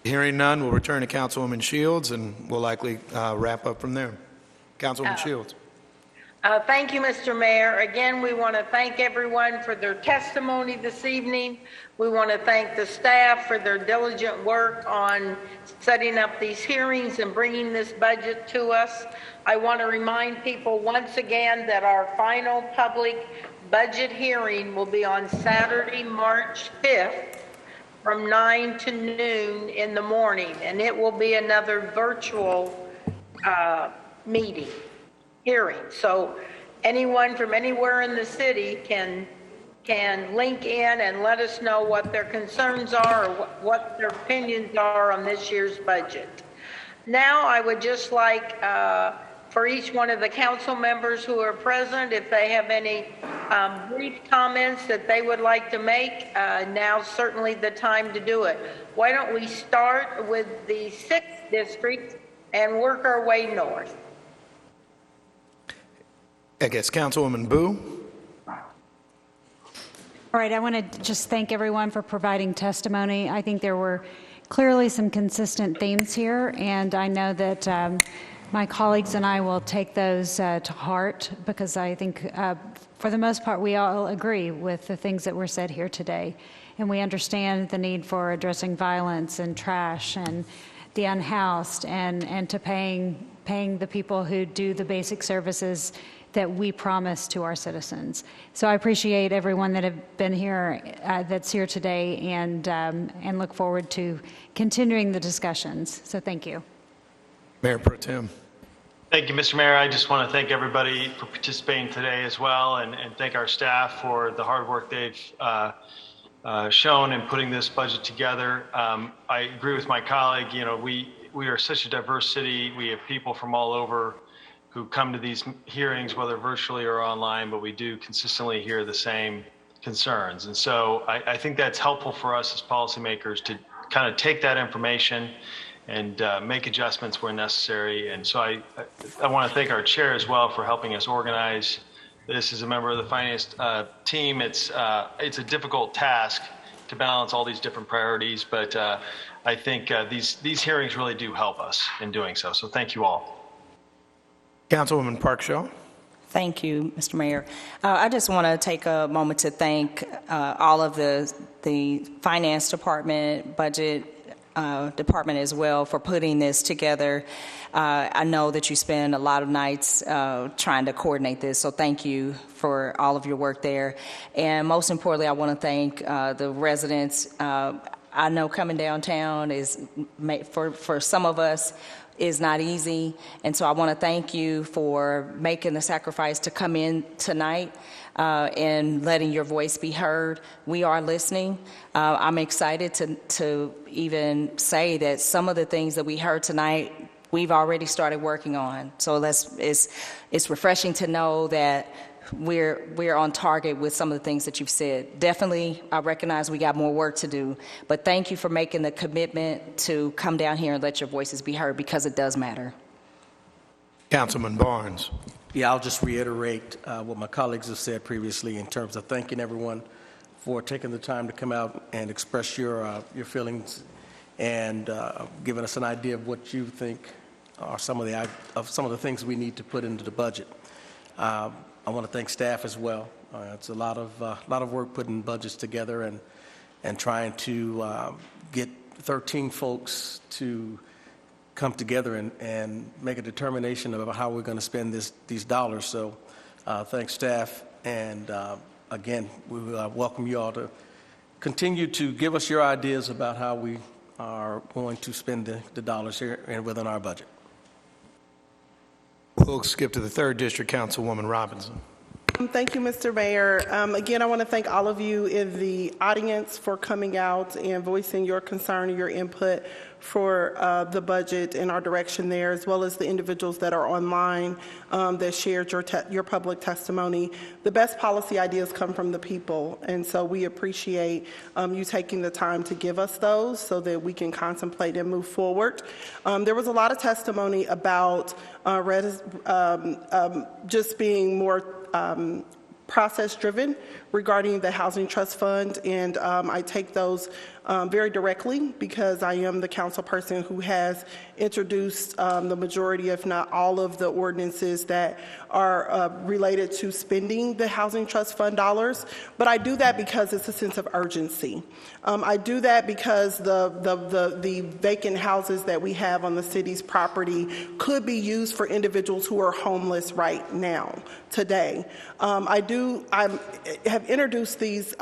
Hearing none, we'll return to Councilwoman Shields, and we'll likely wrap up from there. Councilwoman Shields. Thank you, Mr. Mayor. Again, we want to thank everyone for their testimony this evening. We want to thank the staff for their diligent work on setting up these hearings and bringing this budget to us. I want to remind people once again that our final public budget hearing will be on Saturday, March 5th from 9 to noon in the morning, and it will be another virtual hearing. So anyone from anywhere in the city can link in and let us know what their concerns are or what their opinions are on this year's budget. Now I would just like for each one of the council members who are present, if they have any brief comments that they would like to make, now's certainly the time to do it. Why don't we start with the 6th district and work our way north? I guess Councilwoman Boo. All right, I want to just thank everyone for providing testimony. I think there were clearly some consistent themes here, and I know that my colleagues and I will take those to heart, because I think for the most part we all agree with the things that were said here today, and we understand the need for addressing violence and trash and the unhoused and to paying the people who do the basic services that we promise to our citizens. So I appreciate everyone that have been here, that's here today, and look forward to continuing the discussions. So thank you. Mayor Pro Tem. Thank you, Mr. Mayor. I just want to thank everybody for participating today as well, and thank our staff for the hard work they've shown in putting this budget together. I agree with my colleague. You know, we are such a diverse city. We have people from all over who come to these hearings, whether virtually or online, but we do consistently hear the same concerns. And so I think that's helpful for us as policymakers to kind of take that information and make adjustments where necessary. And so I want to thank our chair as well for helping us organize this. As a member of the finance team, it's a difficult task to balance all these different priorities, but I think these hearings really do help us in doing so. So thank you all. Councilwoman Park Shaw. Thank you, Mr. Mayor. I just want to take a moment to thank all of the finance department, budget department as well, for putting this together. I know that you spend a lot of nights trying to coordinate this, so thank you for all of your work there. And most importantly, I want to thank the residents. I know coming downtown is, for some of us, is not easy, and so I want to thank you for making the sacrifice to come in tonight and letting your voice be heard. We are listening. I'm excited to even say that some of the things that we heard tonight, we've already started working on. So it's refreshing to know that we're on target with some of the things that you've said. Definitely, I recognize we got more work to do, but thank you for making the commitment to come down here and let your voices be heard, because it does matter. Councilman Barnes. Yeah, I'll just reiterate what my colleagues have said previously in terms of thanking everyone for taking the time to come out and express your feelings and giving us an idea of what you think are some of the things we need to put into the budget. I want to thank staff as well. It's a lot of work putting budgets together and trying to get 13 folks to come together and make a determination about how we're going to spend these dollars. So thanks, staff. And again, we welcome you all to continue to give us your ideas about how we are going to spend the dollars here and within our budget. We'll skip to the 3rd District, Councilwoman Robinson. Thank you, Mr. Mayor. Again, I want to thank all of you in the audience for coming out and voicing your concern and your input for the budget and our direction there, as well as the individuals that are online that shared your public testimony. The best policy ideas come from the people, and so we appreciate you taking the time to give us those so that we can contemplate and move forward. There was a lot of testimony about just being more process-driven regarding the Housing Trust Fund, and I take those very directly because I am the council person who has introduced the majority, if not all, of the ordinances that are related to spending the Housing Trust Fund dollars. But I do that because it's a sense of urgency. I do that because the vacant houses that we have on the city's property could be used for individuals who are homeless right now, today. I have introduced these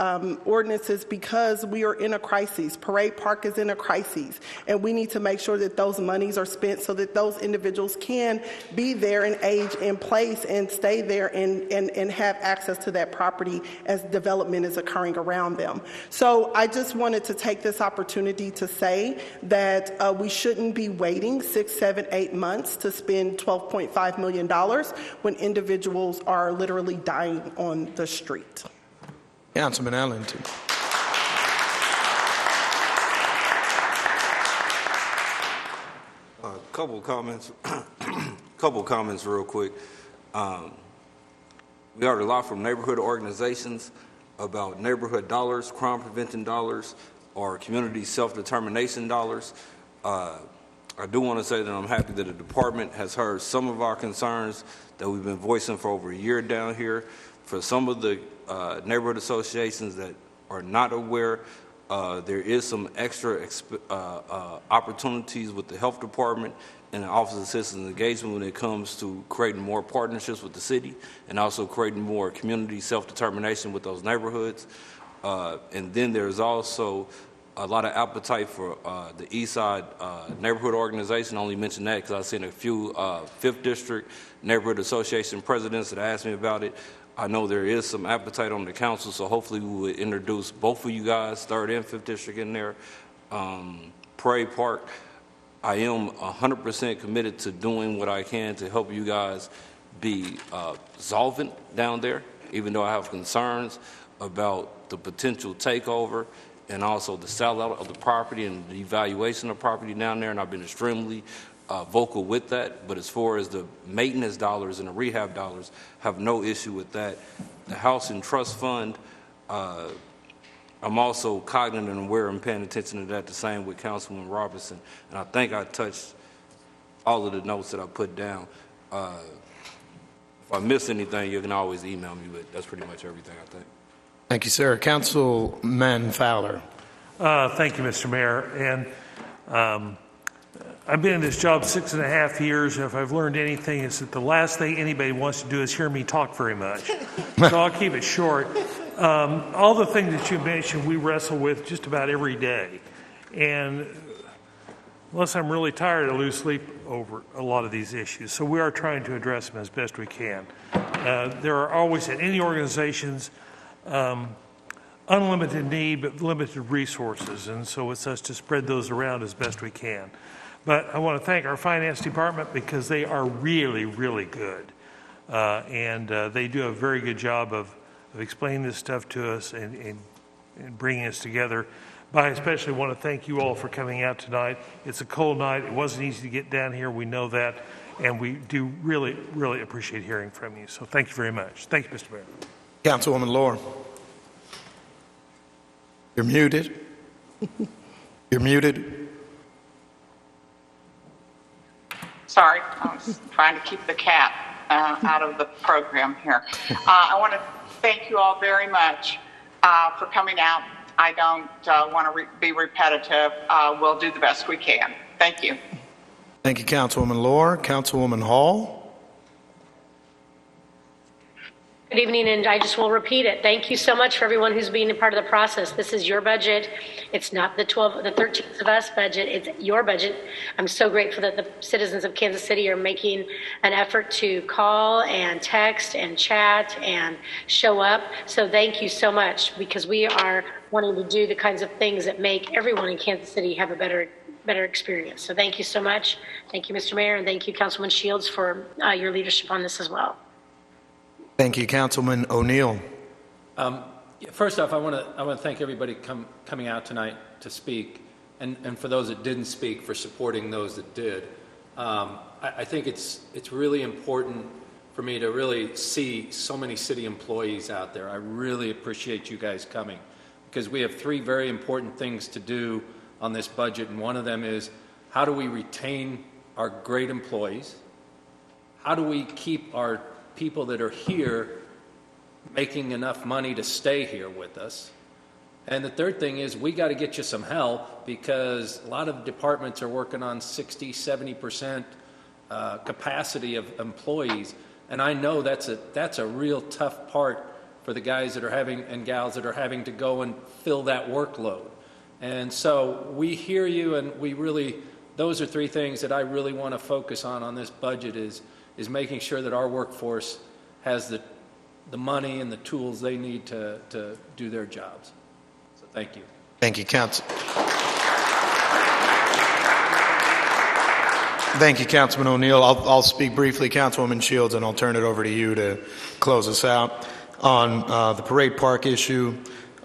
ordinances because we are in a crisis. Parade Park is in a crisis, and we need to make sure that those monies are spent so that those individuals can be there and age in place and stay there and have access to that property as development is occurring around them. So I just wanted to take this opportunity to say that we shouldn't be waiting 6, 7, 8 months to spend $12.5 million when individuals are literally dying on the street. Councilman Ellington. Couple comments real quick. We heard a lot from neighborhood organizations about neighborhood dollars, crime prevention dollars, or community self-determination dollars. I do want to say that I'm happy that the department has heard some of our concerns that we've been voicing for over a year down here. For some of the neighborhood associations that are not aware, there is some extra opportunities with the health department and the Office of Citizens Engagement when it comes to creating more partnerships with the city and also creating more community self-determination with those neighborhoods. And then there's also a lot of appetite for the East Side Neighborhood Organization. I only mention that because I've seen a few 5th District Neighborhood Association presidents that asked me about it. I know there is some appetite on the council, so hopefully we would introduce both of you guys, 3rd and 5th District in there. Parade Park, I am 100% committed to doing what I can to help you guys be solvent down there, even though I have concerns about the potential takeover and also the sellout of the property and the evaluation of property down there, and I've been extremely vocal with that. But as far as the maintenance dollars and the rehab dollars, have no issue with that. The Housing Trust Fund, I'm also cognizant and aware and paying attention to that, the same with Councilwoman Robinson, and I think I touched all of the notes that I put down. If I miss anything, you can always email me, but that's pretty much everything, I think. Thank you, sir. Councilman Fowler. Thank you, Mr. Mayor. And I've been in this job 6.5 years. If I've learned anything, it's that the last thing anybody wants to do is hear me talk very much. So I'll keep it short. All the things that you mentioned, we wrestle with just about every day. And unless I'm really tired, I lose sleep over a lot of these issues. So we are trying to address them as best we can. There are always, in any organizations, unlimited need but limited resources, and so it's us to spread those around as best we can. But I want to thank our finance department because they are really, really good, and they do a very good job of explaining this stuff to us and bringing us together. But I especially want to thank you all for coming out tonight. It's a cold night. It wasn't easy to get down here. We know that, and we do really, really appreciate hearing from you. So thank you very much. Thank you, Mr. Mayor. Councilwoman Lohr. You're muted. You're muted. Sorry, I was trying to keep the cat out of the program here. I want to thank you all very much for coming out. I don't want to be repetitive. We'll do the best we can. Thank you. Thank you, Councilwoman Lohr. Councilwoman Hall. Good evening, and I just will repeat it. Thank you so much for everyone who's being a part of the process. This is your budget. It's not the 13th of us budget. It's your budget. I'm so grateful that the citizens of Kansas City are making an effort to call and text and chat and show up. So thank you so much, because we are wanting to do the kinds of things that make everyone in Kansas City have a better experience. So thank you so much. Thank you, Mr. Mayor, and thank you, Councilman Shields, for your leadership on this as well. Thank you, Councilman O'Neill. First off, I want to thank everybody coming out tonight to speak, and for those that didn't speak, for supporting those that did. I think it's really important for me to really see so many city employees out there. I really appreciate you guys coming, because we have three very important things to do on this budget, and one of them is how do we retain our great employees? How do we keep our people that are here making enough money to stay here with us? And the third thing is we got to get you some help, because a lot of departments are working on 60, 70% capacity of employees. And I know that's a real tough part for the guys that are having and gals that are having to go and fill that workload. And so we hear you, and we really, those are three things that I really want to focus on this budget is making sure that our workforce has the money and the tools they need to do their jobs. So thank you. Thank you, Council. Thank you, Councilman O'Neill. I'll speak briefly, Councilwoman Shields, and I'll turn it over to you to close us out. On the Parade Park issue,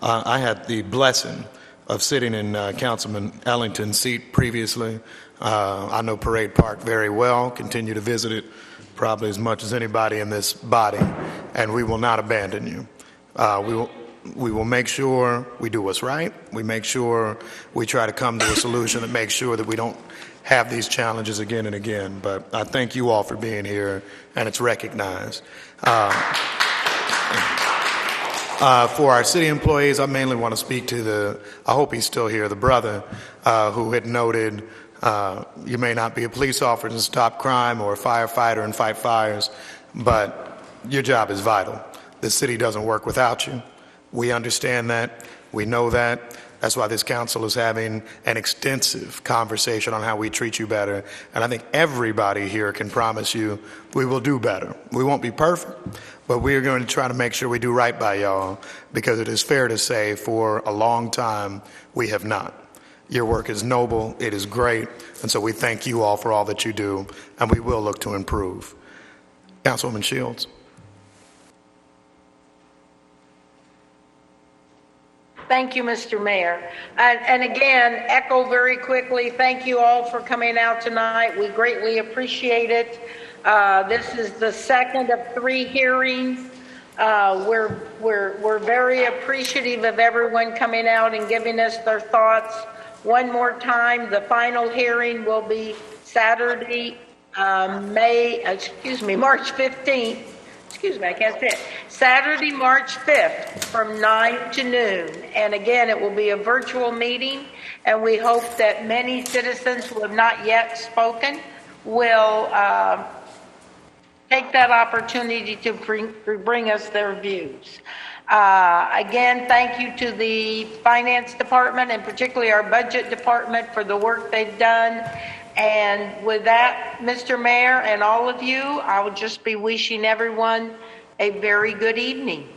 I had the blessing of sitting in Councilman Ellington's seat previously. I know Parade Park very well, continue to visit it probably as much as anybody in this body, and we will not abandon you. We will make sure we do what's right. We make sure we try to come to a solution that makes sure that we don't have these challenges again and again. But I thank you all for being here, and it's recognized. For our city employees, I mainly want to speak to I hope he's still here, the brother who had noted you may not be a police officer to stop crime or a firefighter and fight fires, but your job is vital. The city doesn't work without you. We understand that. We know that. That's why this council is having an extensive conversation on how we treat you better. And I think everybody here can promise you we will do better. We won't be perfect, but we are going to try to make sure we do right by y'all, because it is fair to say for a long time we have not. Your work is noble, it is great, and so we thank you all for all that you do, and we will look to improve. Councilwoman Shields. Thank you, Mr. Mayor. And again, echo very quickly, thank you all for coming out tonight. We greatly appreciate it. This is the second of 3 hearings. We're very appreciative of everyone coming out and giving us their thoughts. One more time, the final hearing will be Saturday, March 15th. I can't say it. Saturday, March 5th from 9 to noon. And again, it will be a virtual meeting, and we hope that many citizens who have not yet spoken will take that opportunity to bring us their views. Again, thank you to the Finance Department and particularly our Budget Department for the work they've done. And with that, Mr. Mayor and all of you, I will just be wishing everyone a very good evening.